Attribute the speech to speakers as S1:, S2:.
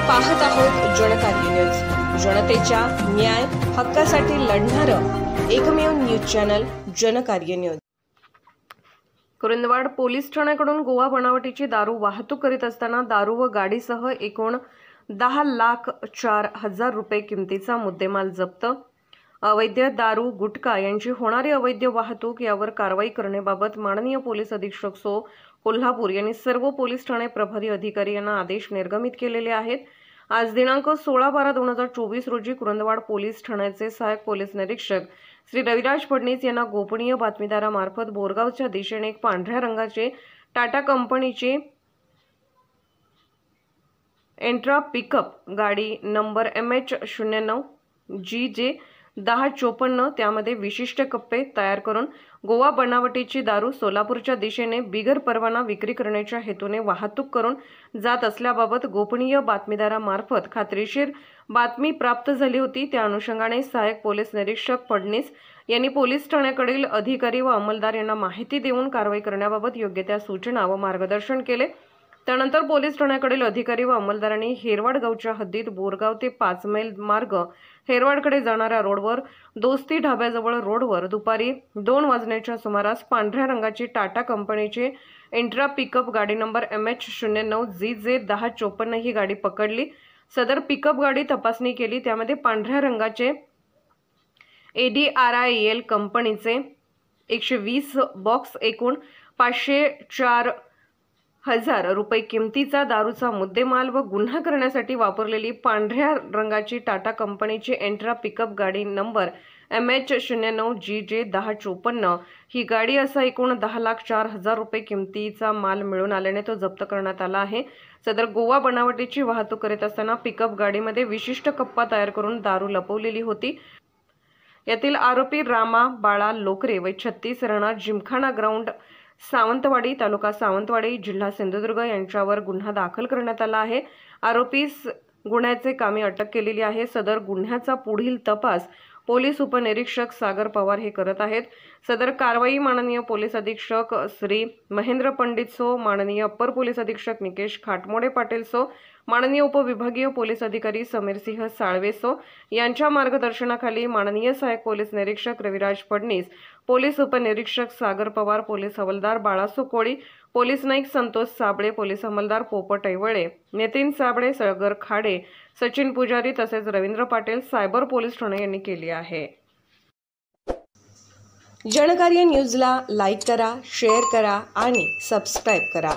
S1: पाहत आहोत जनकार्य न्यूज, जनतेच्या न्याय हक्कासाठी लढणारं एकमेव news channel Janakarya news. Kurundwad police ठाण्याकडून गोवा बनावटीची दारू वाहतूक करीत असताना दारू व गाडीसह एकूण 10,04,000 रुपये किमतीचा मुद्देमाल जप्त। अवैध दारू गुटखा यांची होणारी अवैध वाहतूक यावर कारवाई करण्याबाबत माननीय पोलीस अधीक्षक सो कोल्हापूर यांनी सर्व पोलीस ठाणे प्रभारी अधिकारी यांना आदेश निर्गमित केलेले आहेत। आज दिनांक 16/12/2024 रोजी कुरुंदवाड पोलीस ठाण्याचे सहाय्यक पोलीस निरीक्षक श्री रविराज फडणीस यांना गोपनीय बातमीदारामार्फत बोरगावच्या दिशेने एक पांढऱ्या रंगाचे टाटा कंपनीचे एंट्रा पिकअप गाडी नंबर MH09 GJ 1054 त्यामध्ये विशिष्ट कप्पे तयार करून गोवा बनावटीची दारू सोलापूरच्या दिशेने बिगर परवाना विक्री करण्याच्या हेतूने वाहतूक करून जात असल्याबाबत गोपनीय बातमीदारामार्फत खात्रीशीर बातमी प्राप्त झाली होती। त्या अनुषंगाने सहाय्यक पोलीस निरीक्षक फडणीस यांनी पोलीस ठाण्याकडील अधिकारी व अंमलदार यांना माहिती देऊन कारवाई करण्याबाबत योग्य त्या सूचना व मार्गदर्शन केले। त्यानंतर पोलीस ठाण्याकडील अधिकारी व अंमलदारांनी हेरवाड गावच्या हद्दीत बोरगाव ते 5 मैल मार्ग हेरवाडकडे जाणाऱ्या रोडवर दोस्ती ढाब्याजवळ रोडवर दुपारी 2 वाजण्याच्या सुमारास पांढऱ्या रंगाची टाटा कंपनीचे एंट्रा पिकअप गाडी नंबर MH09 GJ 1054 ही गाडी पकडली। सदर पिकअप गाडी तपासणी केली, त्यामध्ये पांढऱ्या रंगाचे ADRIL कंपनीचे 120 बॉक्स एकूण 504,000 रुपये किमतीचा दारूचा मुद्देमाल व गुन्हा करण्यासाठी वापरलेली पांढऱ्या रंगाची टाटा कंपनीची एंट्रा पिकअप गाडी नंबर MH09 GJ 1054 ही गाडी असा एकूण 10,04,000 रुपये किमतीचा माल मिळून आल्याने तो जप्त करण्यात आला आहे। सदर गोवा बनावटीची वाहतूक करीत असताना पिकअप गाडीमध्ये विशिष्ट कप्पा तयार करून दारू लपवलेली होती। यातील आरोपी रामा बाळा लोकरे व 36 राहणार जिमखाना ग्राउंड सावंतवाडी तालुका सावंतवाडी जिल्हा सिंधुदुर्ग यांच्यावर गुन्हा दाखल करण्यात आला आहे। आरोपीस गुन्ह्याचे कामी अटक केलेली आहे। सदर गुन्ह्याचा पुढील तपास पोलीस उपनिरीक्षक सागर पवार हे करत आहेत। सदर कारवाई माननीय पोलीस अधीक्षक श्री महेंद्र पंडित सो, माननीय अप्पर पोलीस अधीक्षक निकेश खाटमोडे पाटील सो, माननीय उपविभागीय पोलीस अधिकारी समीर सिंह साळवे सो यांच्या मार्गदर्शनाखाली माननीय सहाय्यक पोलीस निरीक्षक रविराज फडणीस, पोलीस उपनिरीक्षक सागर पवार, पोलीस हवालदार बाळासो कोळी, पोलीस नाईक संतोष साबळे, पोलीस अंमलदार पोपट ऐवळे, नितीन साबळे, सळगर खाडे, सचिन पुजारी तसेच रवींद्र पाटील सायबर पोलीस ठाणे यांनी केली आहे। जनकार्य न्यूजला लाईक करा, शेअर करा आणि सबस्क्राईब करा।